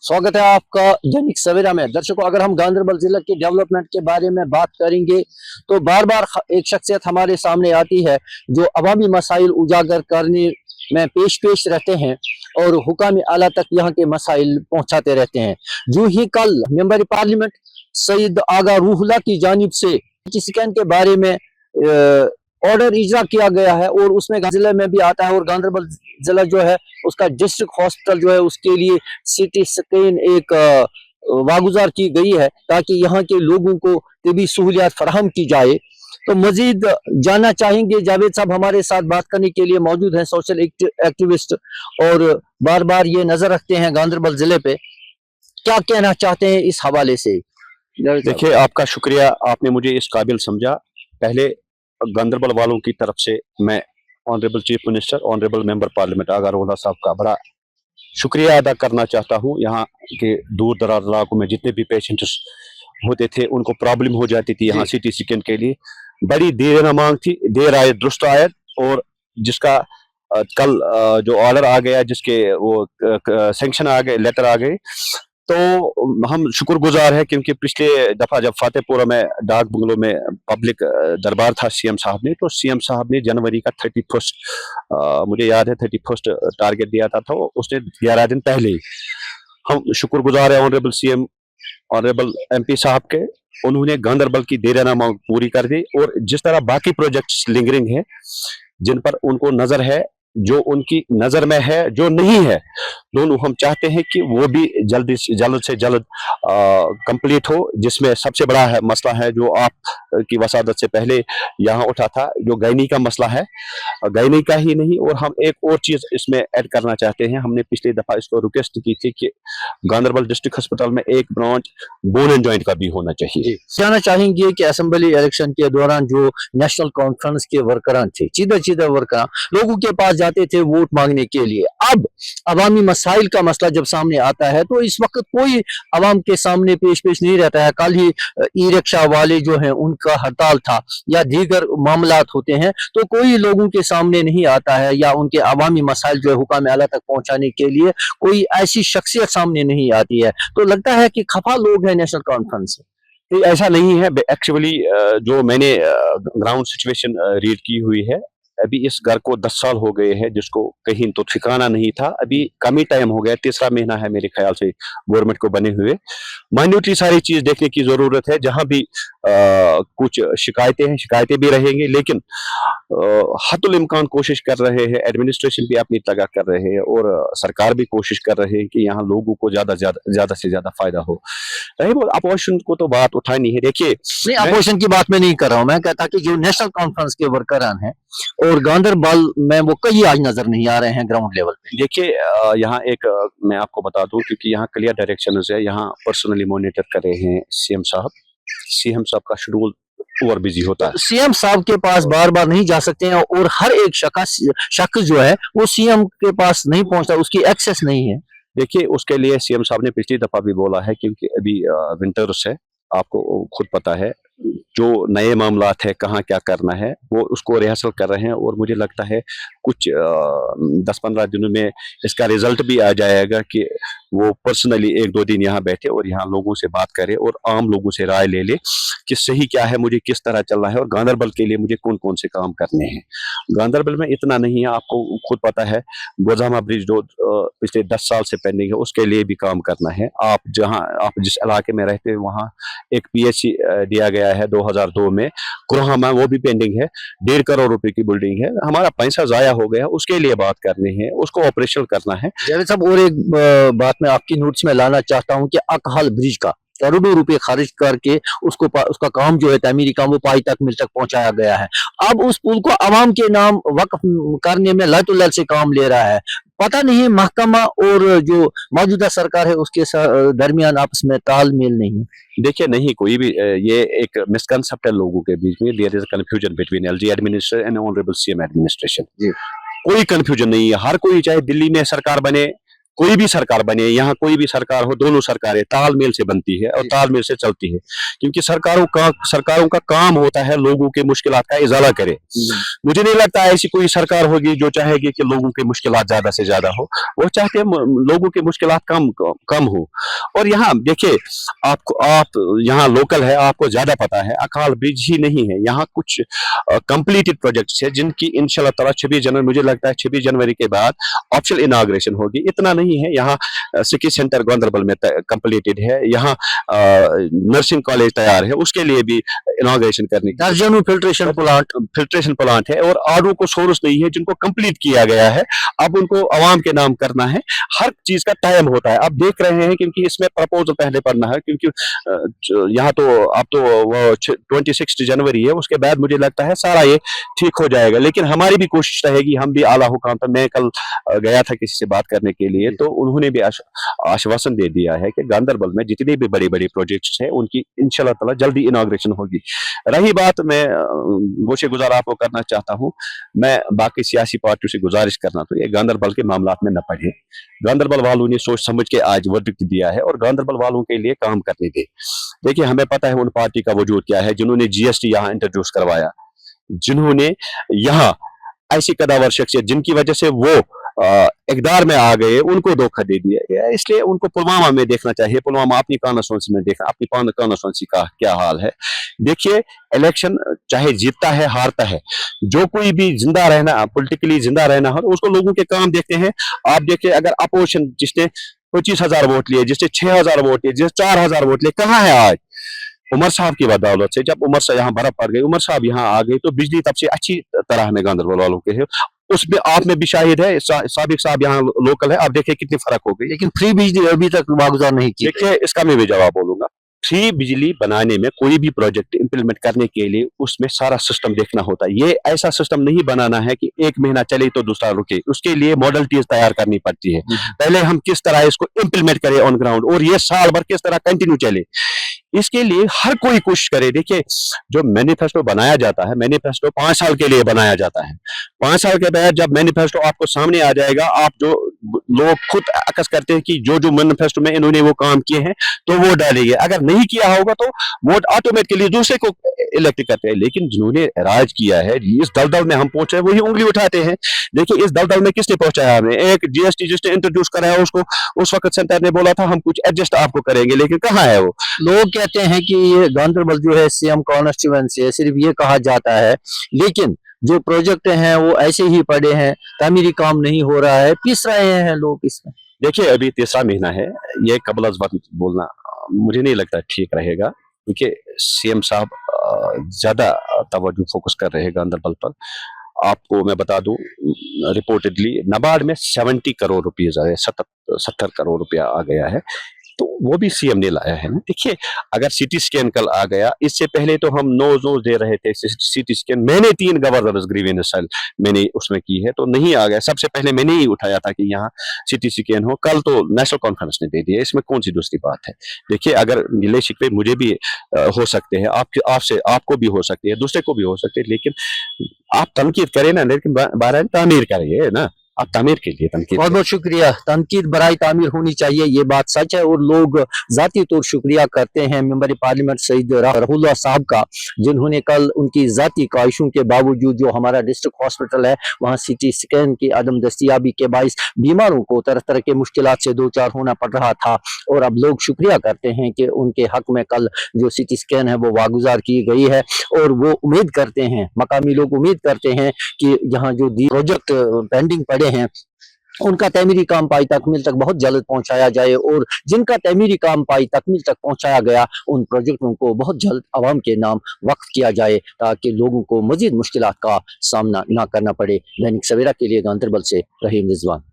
स्वागत है आपका दैनिक सवेरा में। दर्शकों, अगर हम गांधरबल जिला के डेवलपमेंट के बारे में बात करेंगे तो बार बार एक शख्सियत हमारे सामने आती है जो अवामी मसाइल उजागर करने में पेश रहते हैं और हुकाम आला तक यहाँ के मसाइल पहुँचाते रहते हैं। जो ही कल मेंबर पार्लियामेंट सईद आगा रूहुल्लाह की जानिब से स्कैन के बारे में ऑर्डर इजरा किया गया है और उसमें जिले में भी आता है और गांधरबल जिला जो है उसका डिस्ट्रिक्ट हॉस्पिटल जो है उसके लिए सिटी स्कैन एक वागुजार की गई है ताकि यहाँ के लोगों को तबी सहूलियात फराहम की जाए। तो मजीद जानना चाहेंगे, जावेद साहब हमारे साथ बात करने के लिए मौजूद हैं, सोशल एक्टिविस्ट और बार बार ये नजर रखते हैं गांधरबल जिले पे। क्या कहना चाहते हैं इस हवाले से? देखिए, आपका शुक्रिया, आपने मुझे इस काबिल समझा। पहले गांधरबल वालों की तरफ से मैं honourable chief minister, honourable member parliament Aga Ruhullah साहब का बड़ा शुक्रिया अदा करना चाहता हूँ। यहाँ के दूर दराज इलाकों में जितने भी पेशेंट्स होते थे उनको प्रॉब्लम हो जाती थी यहाँ सिटी स्कैन के लिए। बड़ी देर न मांग थी, देर आए दुरुस्त आए, और जिसका कल जो ऑर्डर आ गया, जिसके वो सैंक्शन आ गए, लेटर आ गए, तो हम शुक्रगुजार है क्योंकि पिछले दफा जब फतेहपुरा में डाक बंगलों में पब्लिक दरबार था सीएम साहब ने, तो सीएम साहब ने जनवरी का 31 मुझे याद है 31 टारगेट दिया था, तो उसने 11 दिन पहले ही। हम शुक्रगुजार है ऑनरेबल सीएम, ऑनरेबल एमपी साहब के, उन्होंने गांधरबल की देर मांग पूरी कर दी। और जिस तरह बाकी प्रोजेक्ट्स लिंगरिंग है जिन पर उनको नजर है, जो उनकी नजर में है, जो नहीं है, दोनों हम चाहते हैं कि वो भी जल्द से जल्द कंप्लीट हो। जिसमें सबसे बड़ा है मसला है जो आप की वसादत से पहले यहाँ उठा था, जो गैनी का मसला है। गैनी का ही नहीं, और हम एक और चीज इसमें ऐड करना चाहते हैं। हमने पिछले दफा इसको रिक्वेस्ट की थी कि गांधरबल डिस्ट्रिक्ट अस्पताल में एक ब्रांच बोन एंड जॉइंट का भी होना चाहिए। जानना चाहेंगे कि असेंबली इलेक्शन के दौरान जो नेशनल कॉन्फ्रेंस के वर्करान थे, सीधा वर्करान लोगों के पास जाते थे वोट मांगने के लिए, अब अवामी मसाइल का मसला जब सामने आता है तो इस वक्त कोई अवाम के सामने पेश नहीं रहता है। कल ही ई रिक्शा वाले जो हैं उनका हड़ताल था या दीगर मामलात होते हैं, तो कोई लोगों के सामने नहीं आता है या उनके अवामी मसाइल जो है हुकाम आला तक पहुंचाने के लिए कोई ऐसी शख्सियत सामने नहीं आती है। तो लगता है कि खफा लोग हैं नेशनल कॉन्फ्रेंस से। ऐसा नहीं है एक्चुअली। जो मैंने ग्राउंड सिचुएशन रीड की हुई है, अभी इस घर को 10 साल हो गए हैं, जिसको कहीं तो ठिकाना नहीं था। अभी कम ही टाइम हो गया, तीसरा महीना है मेरे ख्याल से गवर्नमेंट को बने हुए। माइन्यूटली सारी चीज देखने की जरूरत है। जहां भी कुछ शिकायतें हैं, शिकायतें भी रहेंगी, लेकिन हतुल इम्कान कोशिश कर रहे हैं, एडमिनिस्ट्रेशन भी अपनी तगा कर रहे हैं और सरकार भी कोशिश कर रहे हैं कि यहाँ लोगों को ज्यादा से ज्यादा फायदा हो। अपोजिशन को तो बात उठानी है। देखिए, नहीं, अपोजिशन की बात मैं नहीं कर रहा हूँ, मैं कहता कि जो नेशनल कॉन्फ्रेंस के वर्करान हैं और गांधरबल में वो कहीं आज नजर नहीं आ रहे हैं ग्राउंड लेवल पे। देखिए, यहाँ एक मैं आपको बता दूं, क्योंकि यहाँ क्लियर डायरेक्शन है, यहाँ पर्सनली मॉनिटर कर रहे हैं सीएम साहब। सीएम साहब का शेड्यूल और बिजी होता है। सीएम साहब के पास बार बार नहीं जा सकते हैं और हर एक शख्स जो है वो सीएम के पास नहीं पहुंचता, उसकी एक्सेस नहीं है। देखिए, उसके लिए सीएम साहब ने पिछली दफा भी बोला है, क्योंकि अभी विंटर्स है, आपको खुद पता है, जो नए मामलात है, कहाँ क्या करना है, वो उसको रिहर्सल कर रहे हैं। और मुझे लगता है कुछ 10-15 दिनों में इसका रिजल्ट भी आ जाएगा कि वो पर्सनली 1-2 दिन यहाँ बैठे और यहाँ लोगों से बात करे और आम लोगों से राय ले ले कि सही क्या है, मुझे किस तरह चलना है और गांधरबल के लिए मुझे कौन कौन से काम करने हैं। गांधरबल में इतना नहीं है, आपको खुद पता है, गोजामा ब्रिज जो पिछले 10 साल से पेंडिंग है, उसके लिए भी काम करना है। आप जिस इलाके में रहते हैं वहाँ एक PHC दिया गया है 2002 में कुरहामा, वो भी पेंडिंग है। 1.5 करोड़ रुपए की बिल्डिंग है, हमारा पैसा जाया हो गया, उसके लिए बात करनी है, उसको ऑपरेशनल करना है। जावेद साहब, और एक बात मैं आपकी नोट्स में लाना चाहता हूं कि अकहाल ब्रिज का करोड़ों रुपए खर्च करके उसका काम जो है तामीरी काम वो पाई तक मिल तक पहुंचाया गया है। अब उस पुल को अवाम के नाम वक्फ करने में लैतुल्लैल से काम ले रहा है। पता नहीं महकमा और जो मौजूदा सरकार है उसके दरमियान आपस में तालमेल नहीं है। देखिए, नहीं कोई भी, ये एक मिसकंसेप्ट है लोगों के बीच में। There is confusion between LG administration and honourable CM administration. कोई कंफ्यूजन नहीं है। हर कोई चाहे दिल्ली में सरकार बने, कोई भी सरकार बने, यहाँ कोई भी सरकार हो, दोनों सरकारें तालमेल से बनती है और तालमेल से चलती है, क्योंकि सरकारों का काम होता है लोगों के मुश्किलात का इजाला करे। मुझे नहीं लगता ऐसी कोई सरकार होगी जो चाहेगी कि लोगों की मुश्किलात ज्यादा से ज्यादा हो। वो चाहते हैं लोगों की मुश्किलात कम हो। और यहाँ देखिए, आप यहाँ लोकल है, आपको ज्यादा पता है, अकाल ब्रिज ही नहीं है, यहाँ कुछ कंप्लीटेड प्रोजेक्ट्स है जिनकी इंशाल्लाह ताला 26 जनवरी, मुझे लगता है 26 जनवरी के बाद ऑफिशियल इनाग्रेशन होगी। इतना नहीं है, यहाँ सिटी सेंटर गांधरबल में कंप्लीटेड है, यहाँ नर्सिंग कॉलेज तैयार है, उसके लिए भी इनाग्रेशन करने की दर्जनों फिल्ट्रेशन प्लांट है, और आरओ को सोर्स नहीं है जिनको कंप्लीट किया गया है, अब उनको अवाम के नाम करना है। हर चीज का टाइम होता है, आप देख रहे हैं, क्योंकि इसमें प्रपोजल पहले पढ़ना है, क्योंकि यहाँ तो अब तो वो 26 जनवरी है, उसके बाद मुझे लगता है सारा ये ठीक हो जाएगा। लेकिन हमारी भी कोशिश रहेगी, हम भी आला हुकाम तक, मैं कल गया था किसी से बात करने के लिए, तो उन्होंने भी आश्वासन दे दिया है कि गांधरबल में जितने भी बड़े बड़े प्रोजेक्ट्स हैं उनकी इंशाल्लाह ताला जल्दी इनाग्रेशन होगी। रही बात, मैं गोशे गुजार आपको करना चाहता हूँ, मैं बाकी सियासी पार्टियों से गुजारिश करना, तो ये गांधरबल के मामलात में न पड़े। गांधरबल वालों ने सोच समझ के आज वर्डिक्ट दिया है और गांधरबल वालों के लिए काम करने दे। देखिए, हमें पता है उन पार्टी का वजूद क्या है जिन्होंने जीएसटी यहाँ इंट्रोड्यूस करवाया, जिन्होंने यहाँ ऐसी कदावर शख्सियत जिनकी वजह से वो इकदार में आ गए, उनको धोखा दे दिया। इसलिए उनको पुलवामा में देखना चाहिए, पुलवामा अपनी कॉन्स्टिट्यूंसी में देखना, अपनी कॉन्स्टिट्यूंसी का क्या हाल है। देखिए, इलेक्शन चाहे जीतता है हारता है, जो कोई भी जिंदा रहना, पॉलिटिकली जिंदा रहना हो, उसको लोगों के काम देखते हैं। आप देखिए, अगर अपोजिशन जिसने 25,000 वोट लिए, जिसने 6,000 वोट लिए, जिसने 4,000 वोट लिए, कहाँ है आज? उमर साहब की बदौलत से, जब उमर साहब यहाँ बर्फ पड़ गई, उमर साहब यहाँ आ गए, तो बिजली तब से अच्छी तरह में गांधरबल वालों के है। उसमें आप में भी शाहिद है, साबिक साहब यहाँ लोकल है, आप देखिए कितनी फर्क हो गई। लेकिन फ्री बिजली अभी तक वागुजार नहीं की। देखिए, इसका मैं भी जवाब बोलूंगा। फ्री बिजली बनाने में, कोई भी प्रोजेक्ट इंप्लीमेंट करने के लिए, उसमें सारा सिस्टम देखना होता है। ये ऐसा सिस्टम नहीं बनाना है कि एक महीना चले तो दूसरा रुके, उसके लिए मॉडलिटीज तैयार करनी पड़ती है। पहले हम किस तरह इसको इंप्लीमेंट करें ऑन ग्राउंड, और ये साल भर किस तरह कंटिन्यू चले, इसके लिए हर कोई कोशिश करे। देखिए, जो मैनिफेस्टो बनाया जाता है, मैनिफेस्टो 5 साल के लिए बनाया जाता है। 5 साल के बाद जब मैनिफेस्टो आपको सामने आ जाएगा, आप जो लोग खुद अकस करते हैं कि जो मैनिफेस्टो में इन्होंने वो काम किए हैं, तो वो डालेंगे। अगर नहीं किया होगा तो वोट ऑटोमेटिकली दूसरे को इलेक्ट करते हैं। लेकिन जिन्होंने राज किया है, इस दलदल में हम पहुंचे, वही उंगली उठाते हैं। देखिए, इस दलदल में किसने पहुंचाया हमें? एक जीएसटी जिसने इंट्रोड्यूस कराया, उसको उस वक्त सेंटर ने बोला था हम कुछ एडजस्ट आपको करेंगे, लेकिन कहाँ है वो? लोग कहते हैं कि ये गांधरबल जो है सीएम कॉन्स्टिट्यूएंसी है, सिर्फ ये कहा जाता है, लेकिन जो प्रोजेक्ट हैं वो ऐसे ही पड़े हैं, तामीरी काम नहीं हो रहा है, पीस रहे हैं लोग इसमें। देखिए, अभी तीसरा महीना है, ये कबल अज़ वक्त बोलना मुझे नहीं लगता ठीक रहेगा, क्योंकि सीएम साहब ज्यादा तवज्जो फोकस कर रहे हैं गांधरबल पर। आपको मैं बता दूं, रिपोर्टेडली नाबार्ड में 70 करोड़ रुपीज आए, 70 करोड़ रुपया आ गया है, तो वो भी सीएम ने लाया है ना। देखिए, अगर सिटी स्कैन कल आ गया, इससे पहले तो हम नोज दे रहे थे सिटी स्कैन, मैंने 3 गवर्नर्स ग्रीवेंस मैंने उसमें की है, तो नहीं आ गया। सबसे पहले मैंने ही उठाया था कि यहाँ सिटी स्कैन हो, कल तो नेशनल कॉन्फ्रेंस ने दे दिया, इसमें कौन सी दूसरी बात है? देखिए, अगर गिले शिकवे मुझे भी हो सकते हैं, आपसे आपको भी हो सकते हैं, दूसरे को भी हो सकते हैं, लेकिन आप तनकीद करें ना, लेकिन बारह तामीर करिए ना, आप तामीर के लिए तनकीद। बहुत बहुत शुक्रिया। तनकीद बराए तामीर होनी चाहिए, ये बात सच है, और लोग जाती तौर शुक्रिया करते हैं मेंबर पार्लियामेंट सईद रहूल्लाह साहब का, जिन्होंने कल उनकी जाती ख्वाहिशों के बावजूद, जो हमारा डिस्ट्रिक्ट हॉस्पिटल है वहाँ सिटी स्कैन की अदम दस्तियाबी के बाइस बीमारों को तरह तरह के मुश्किलात से दो चार होना पड़ रहा था, और अब लोग शुक्रिया करते हैं कि उनके हक में कल जो सिटी स्कैन है वो वागुजार की गई है, और वो उम्मीद करते हैं, मकामी लोग उम्मीद करते हैं कि यहाँ जो प्रोजेक्ट पेंडिंग पड़े हैं उनका तमीरी काम पाई तकमील तक बहुत जल्द पहुंचाया जाए, और जिनका तमीरी काम पाई तकमील तक पहुंचाया गया उन प्रोजेक्टों को बहुत जल्द आवाम के नाम वक्फ किया जाए, ताकि लोगों को मजीद मुश्किलात का सामना ना करना पड़े। दैनिक सवेरा के लिए गांधरबल से रहीम रिजवान।